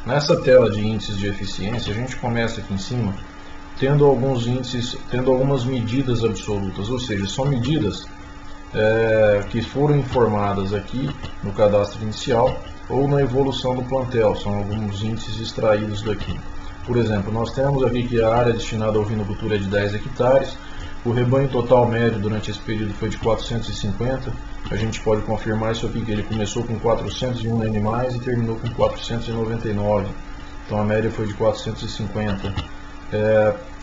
Nessa tela de índices de eficiência, a gente começa aqui em cima tendo alguns índices, tendo algumas medidas absolutas, ou seja, são medidas que foram informadas aqui no cadastro inicial ou na evolução do plantel, são alguns índices extraídos daqui. Por exemplo, nós temos aqui que a área destinada à ovinocultura é de 10 hectares, o rebanho total médio durante esse período foi de 450, a gente pode confirmar isso aqui, que ele começou com 401 animais e terminou com 499, então a média foi de 450.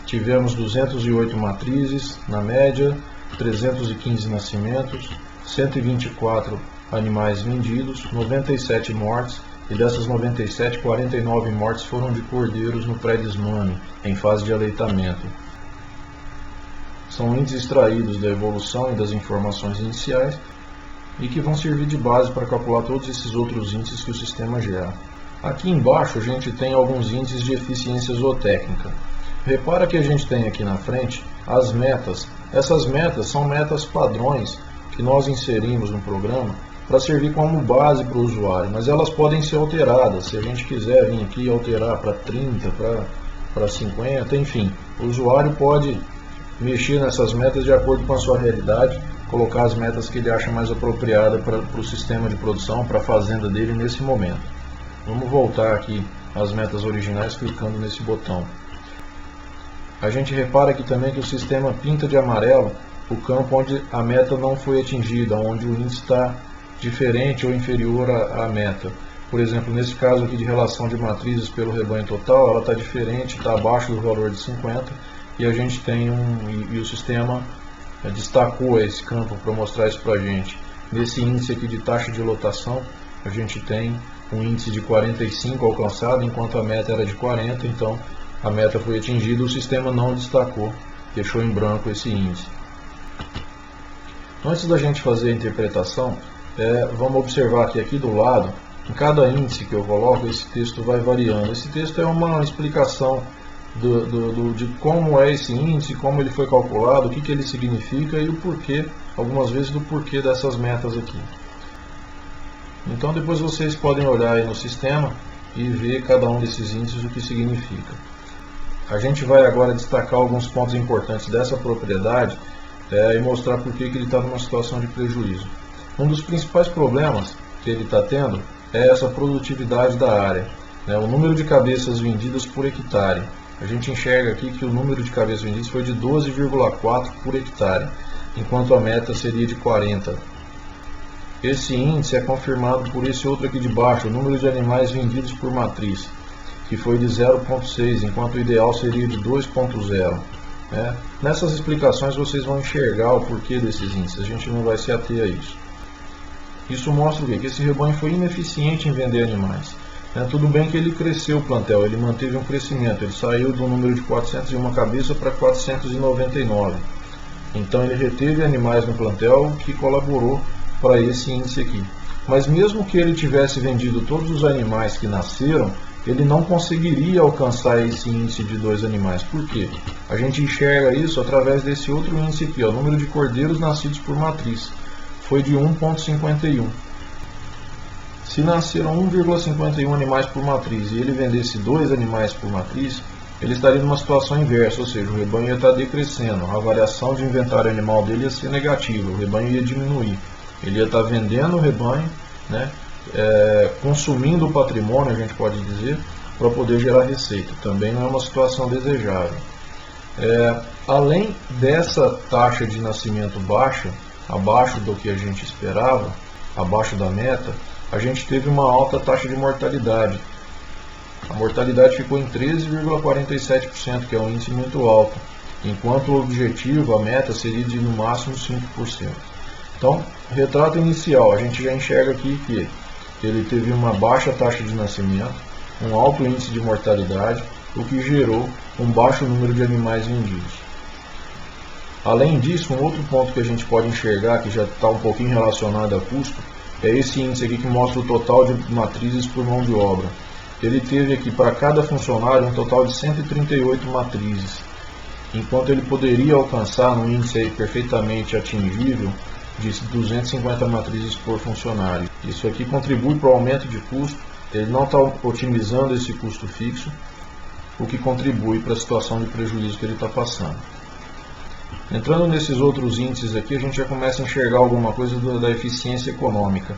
Tivemos 208 matrizes na média, 315 nascimentos, 124 animais vendidos, 97 mortes, e dessas 97, 49 mortes foram de cordeiros no pré-desmame, em fase de aleitamento. São índices extraídos da evolução e das informações iniciais e que vão servir de base para calcular todos esses outros índices que o sistema gera. Aqui embaixo a gente tem alguns índices de eficiência zootécnica. Repara que a gente tem aqui na frente as metas. Essas metas são metas padrões que nós inserimos no programa para servir como base para o usuário, mas elas podem ser alteradas. Se a gente quiser vir aqui e alterar para 30, para 50, enfim, o usuário pode mexer nessas metas de acordo com a sua realidade, colocar as metas que ele acha mais apropriada para o sistema de produção, para a fazenda dele nesse momento. Vamos voltar aqui às metas originais clicando nesse botão. A gente repara aqui também que o sistema pinta de amarelo o campo onde a meta não foi atingida, onde o índice está diferente ou inferior à meta. Por exemplo, nesse caso aqui de relação de matrizes pelo rebanho total, ela está diferente, está abaixo do valor de 50, e a gente tem e o sistema destacou esse campo para mostrar isso para a gente. Nesse índice aqui de taxa de lotação, a gente tem um índice de 45 alcançado, enquanto a meta era de 40, então a meta foi atingida, o sistema não destacou, deixou em branco esse índice. Antes da gente fazer a interpretação, vamos observar que aqui do lado, em cada índice que eu coloco, esse texto vai variando. Esse texto é uma explicação de como é esse índice, como ele foi calculado, o que ele significa e o porquê, algumas vezes do porquê dessas metas aqui. Então depois vocês podem olhar aí no sistema e ver cada um desses índices o que significa. A gente vai agora destacar alguns pontos importantes dessa propriedade e mostrar por que ele está numa situação de prejuízo. Um dos principais problemas que ele está tendo é essa produtividade da área, o número de cabeças vendidas por hectare. A gente enxerga aqui que o número de cabeças vendidas foi de 12,4 por hectare, enquanto a meta seria de 40. Esse índice é confirmado por esse outro aqui de baixo, o número de animais vendidos por matriz, que foi de 0,6, enquanto o ideal seria de 2,0. Nessas explicações vocês vão enxergar o porquê desses índices, a gente não vai se ater a isso. Isso mostra o quê? Que esse rebanho foi ineficiente em vender animais. Tudo bem que ele cresceu o plantel, ele manteve um crescimento, ele saiu do número de 401 cabeças para 499. Então ele reteve animais no plantel, que colaborou para esse índice aqui. Mas mesmo que ele tivesse vendido todos os animais que nasceram, ele não conseguiria alcançar esse índice de 2 animais. Por quê? A gente enxerga isso através desse outro índice aqui, o número de cordeiros nascidos por matriz. Foi de 1,51. Se nasceram 1,51 animais por matriz e ele vendesse 2 animais por matriz, ele estaria numa situação inversa, ou seja, o rebanho ia estar decrescendo, a variação de inventário animal dele ia ser negativa, o rebanho ia diminuir. Ele ia estar vendendo o rebanho, consumindo o patrimônio, a gente pode dizer, para poder gerar receita. Também não é uma situação desejável. Além dessa taxa de nascimento baixa, abaixo do que a gente esperava, abaixo da meta, a gente teve uma alta taxa de mortalidade. A mortalidade ficou em 13,47%, que é um índice muito alto, enquanto o objetivo, a meta, seria de no máximo 5%. Então, retrato inicial, a gente já enxerga aqui que ele teve uma baixa taxa de nascimento, um alto índice de mortalidade, o que gerou um baixo número de animais vendidos. Além disso, um outro ponto que a gente pode enxergar, que já está um pouquinho relacionado a custo, é esse índice aqui que mostra o total de matrizes por mão de obra. Ele teve aqui para cada funcionário um total de 138 matrizes, enquanto ele poderia alcançar um índice aí perfeitamente atingível de 250 matrizes por funcionário. Isso aqui contribui para o aumento de custo, ele não está otimizando esse custo fixo, o que contribui para a situação de prejuízo que ele está passando. Entrando nesses outros índices aqui, a gente já começa a enxergar alguma coisa da eficiência econômica.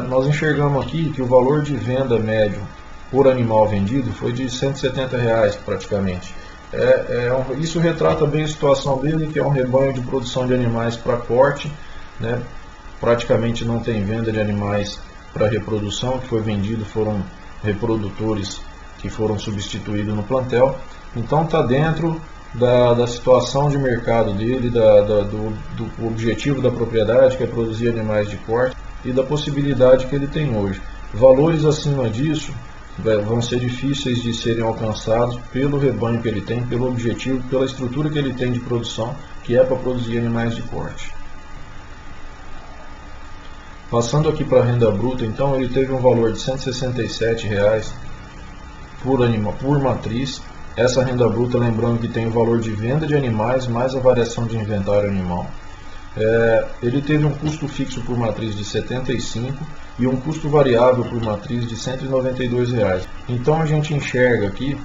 Nós enxergamos aqui que o valor de venda médio por animal vendido foi de R$ 170 praticamente. Isso retrata bem a situação dele, que é um rebanho de produção de animais para corte, né? Praticamente não tem venda de animais para reprodução, que foi vendido foram reprodutores que foram substituídos no plantel. Então está dentro da situação de mercado dele, do objetivo da propriedade, que é produzir animais de corte, e da possibilidade que ele tem hoje. Valores acima disso vão ser difíceis de serem alcançados pelo rebanho que ele tem, pelo objetivo, pela estrutura que ele tem de produção, que é para produzir animais de corte. Passando aqui para a renda bruta, então, ele teve um valor de R$ 167 por matriz. Essa renda bruta, lembrando que tem o valor de venda de animais mais a variação de inventário animal. Ele teve um custo fixo por matriz de R$ 75 e um custo variável por matriz de R$ 192. Então a gente enxerga aqui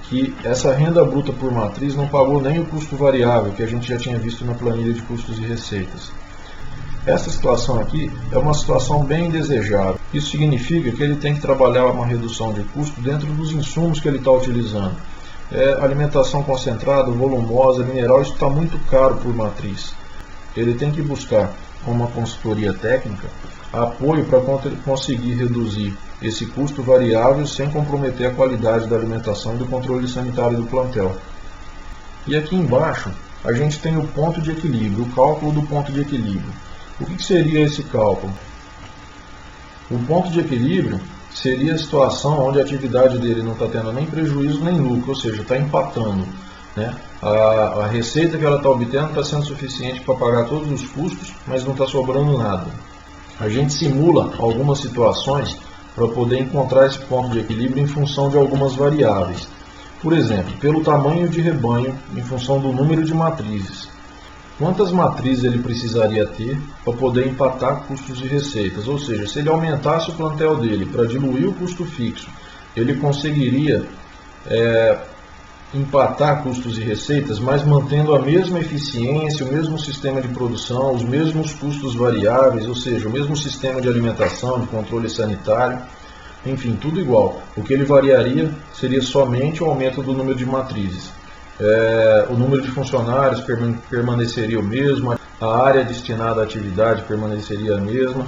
que essa renda bruta por matriz não pagou nem o custo variável, que a gente já tinha visto na planilha de custos e receitas. Essa situação aqui é uma situação bem desejável. Isso significa que ele tem que trabalhar uma redução de custo dentro dos insumos que ele está utilizando. Alimentação concentrada, volumosa, mineral, isso está muito caro por matriz. Ele tem que buscar, com uma consultoria técnica, apoio para conseguir reduzir esse custo variável sem comprometer a qualidade da alimentação e do controle sanitário do plantel. E aqui embaixo a gente tem o ponto de equilíbrio, o cálculo do ponto de equilíbrio. O que seria esse cálculo? O ponto de equilíbrio seria a situação onde a atividade dele não está tendo nem prejuízo nem lucro, ou seja, está empatando, né? A receita que ela está obtendo está sendo suficiente para pagar todos os custos, mas não está sobrando nada. A gente simula algumas situações para poder encontrar esse ponto de equilíbrio em função de algumas variáveis. Por exemplo, pelo tamanho de rebanho, em função do número de matrizes. Quantas matrizes ele precisaria ter para poder empatar custos e receitas? Ou seja, se ele aumentasse o plantel dele para diluir o custo fixo, ele conseguiria empatar custos e receitas, mas mantendo a mesma eficiência, o mesmo sistema de produção, os mesmos custos variáveis, ou seja, o mesmo sistema de alimentação, de controle sanitário, enfim, tudo igual. O que ele variaria seria somente o aumento do número de matrizes. O número de funcionários permaneceria o mesmo, a área destinada à atividade permaneceria a mesma.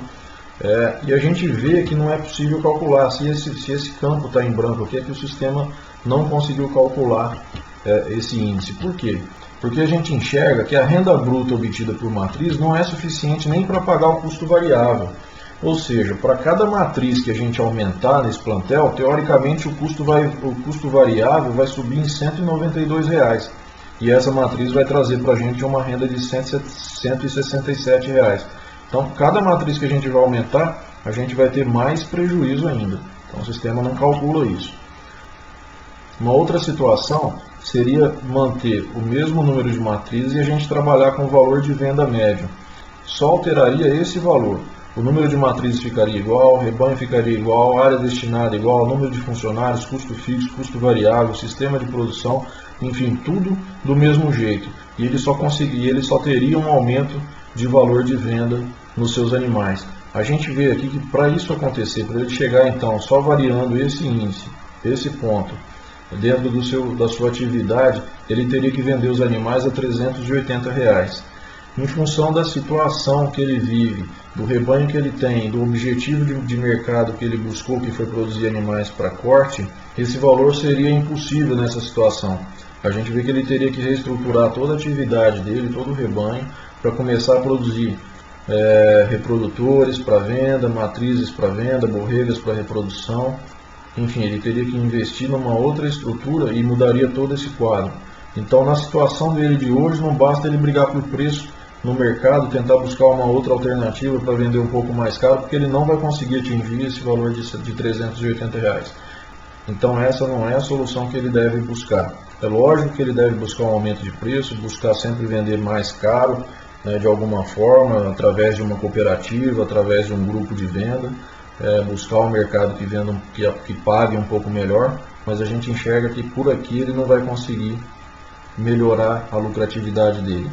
E a gente vê que não é possível calcular. Se esse campo está em branco aqui, é que o sistema não conseguiu calcular esse índice. Por quê? Porque a gente enxerga que a renda bruta obtida por matriz não é suficiente nem para pagar o custo variável. Ou seja, para cada matriz que a gente aumentar nesse plantel, teoricamente o custo variável vai subir em R$ 192. E essa matriz vai trazer para a gente uma renda de R$ 167. Então, cada matriz que a gente vai aumentar, a gente vai ter mais prejuízo ainda. Então, o sistema não calcula isso. Uma outra situação seria manter o mesmo número de matrizes e a gente trabalhar com o valor de venda médio. Só alteraria esse valor. O número de matrizes ficaria igual, o rebanho ficaria igual, a área destinada igual, número de funcionários, custo fixo, custo variável, sistema de produção, enfim, tudo do mesmo jeito. E ele só teria um aumento de valor de venda nos seus animais. A gente vê aqui que para isso acontecer, para ele chegar então só variando esse índice, esse ponto, dentro da sua atividade, ele teria que vender os animais a R$ 380. Em função da situação que ele vive, do rebanho que ele tem, do objetivo de mercado que ele buscou, que foi produzir animais para corte, esse valor seria impossível nessa situação. A gente vê que ele teria que reestruturar toda a atividade dele, todo o rebanho, para começar a produzir reprodutores para venda, matrizes para venda, borregas para reprodução. Enfim, ele teria que investir numa outra estrutura e mudaria todo esse quadro. Então, na situação dele de hoje, não basta ele brigar por preço no mercado, tentar buscar uma outra alternativa para vender um pouco mais caro, porque ele não vai conseguir atingir esse valor de R$ 380. Então essa não é a solução que ele deve buscar. É lógico que ele deve buscar um aumento de preço, buscar sempre vender mais caro, né, de alguma forma, através de uma cooperativa, através de um grupo de venda, buscar um mercado que venda, que pague um pouco melhor, mas a gente enxerga que por aqui ele não vai conseguir melhorar a lucratividade dele.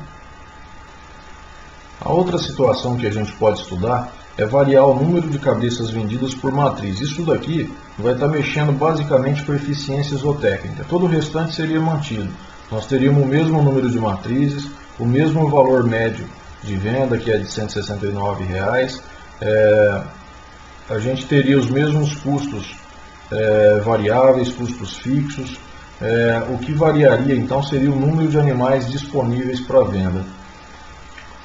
A outra situação que a gente pode estudar é variar o número de cabeças vendidas por matriz. Isso daqui vai estar mexendo basicamente com eficiência isotécnica. Todo o restante seria mantido. Nós teríamos o mesmo número de matrizes, o mesmo valor médio de venda, que é de R$ 169. A gente teria os mesmos custos variáveis, custos fixos. O que variaria então seria o número de animais disponíveis para venda.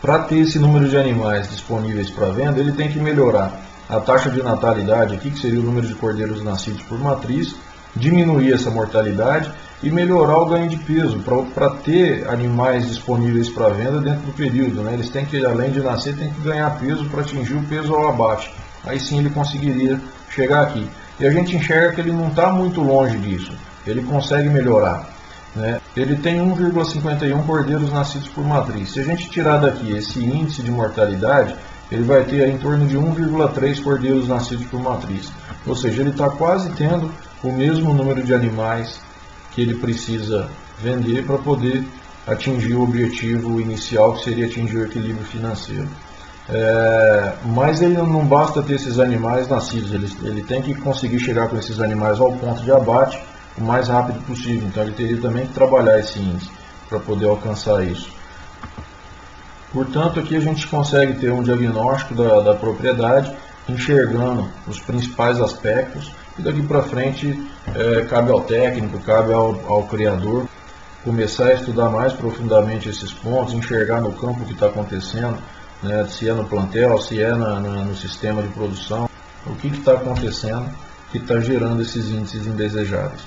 Para ter esse número de animais disponíveis para venda, ele tem que melhorar a taxa de natalidade aqui, que seria o número de cordeiros nascidos por matriz, diminuir essa mortalidade e melhorar o ganho de peso, para ter animais disponíveis para venda dentro do período, né? Eles têm que, além de nascer, tem que ganhar peso para atingir o peso ao abate. Aí sim ele conseguiria chegar aqui. E a gente enxerga que ele não está muito longe disso, ele consegue melhorar. Ele tem 1,51 cordeiros nascidos por matriz. Se a gente tirar daqui esse índice de mortalidade, ele vai ter em torno de 1,3 cordeiros nascidos por matriz. Ou seja, ele está quase tendo o mesmo número de animais que ele precisa vender para poder atingir o objetivo inicial, que seria atingir o equilíbrio financeiro. Mas ele não basta ter esses animais nascidos, ele tem que conseguir chegar com esses animais ao ponto de abate o mais rápido possível. Então ele teria também que trabalhar esse índice para poder alcançar isso. Portanto, aqui a gente consegue ter um diagnóstico da propriedade, enxergando os principais aspectos, e daqui para frente cabe ao técnico, cabe ao criador começar a estudar mais profundamente esses pontos, enxergar no campo o que está acontecendo, né, se é no plantel, se é no sistema de produção, o que está acontecendo que está gerando esses índices indesejáveis.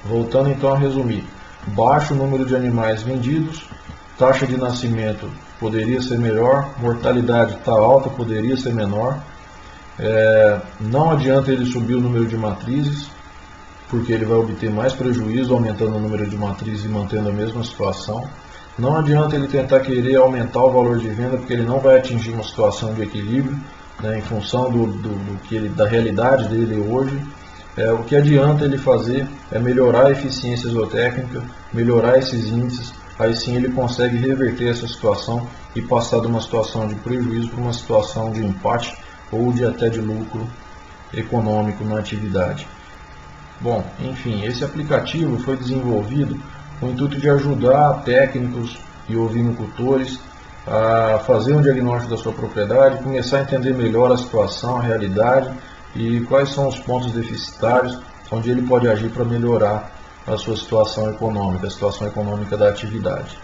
Voltando então a resumir, baixo número de animais vendidos, taxa de nascimento poderia ser melhor, mortalidade está alta, poderia ser menor. Não adianta ele subir o número de matrizes, porque ele vai obter mais prejuízo aumentando o número de matrizes e mantendo a mesma situação. Não adianta ele tentar querer aumentar o valor de venda, porque ele não vai atingir uma situação de equilíbrio, né, em função da realidade dele hoje. O que adianta ele fazer é melhorar a eficiência zootécnica, melhorar esses índices, aí sim ele consegue reverter essa situação e passar de uma situação de prejuízo para uma situação de empate ou até de lucro econômico na atividade. Bom, enfim, esse aplicativo foi desenvolvido com o intuito de ajudar técnicos e ovinocultores a fazer um diagnóstico da sua propriedade, começar a entender melhor a situação, a realidade e quais são os pontos deficitários onde ele pode agir para melhorar a sua situação econômica, a situação econômica da atividade.